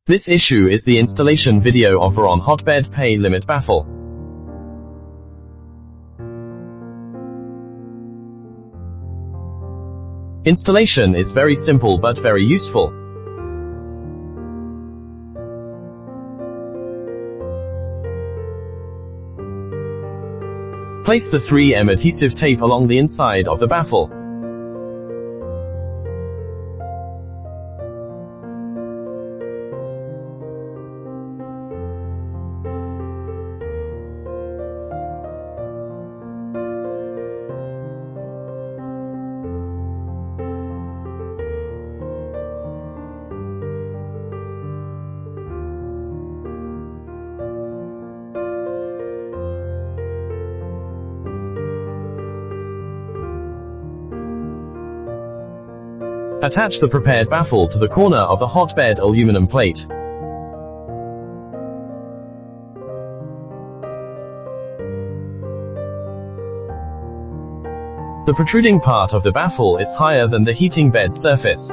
This issue is the installation video of VORON hotbed PEI limit baffle. Installation is very simple but very useful. Place the 3M adhesive tape along the inside of the baffle. Attach the prepared baffle to the corner of the hotbed aluminum plate. The protruding part of the baffle is higher than the heating bed surface.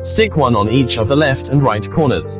Stick one on each of the left and right corners.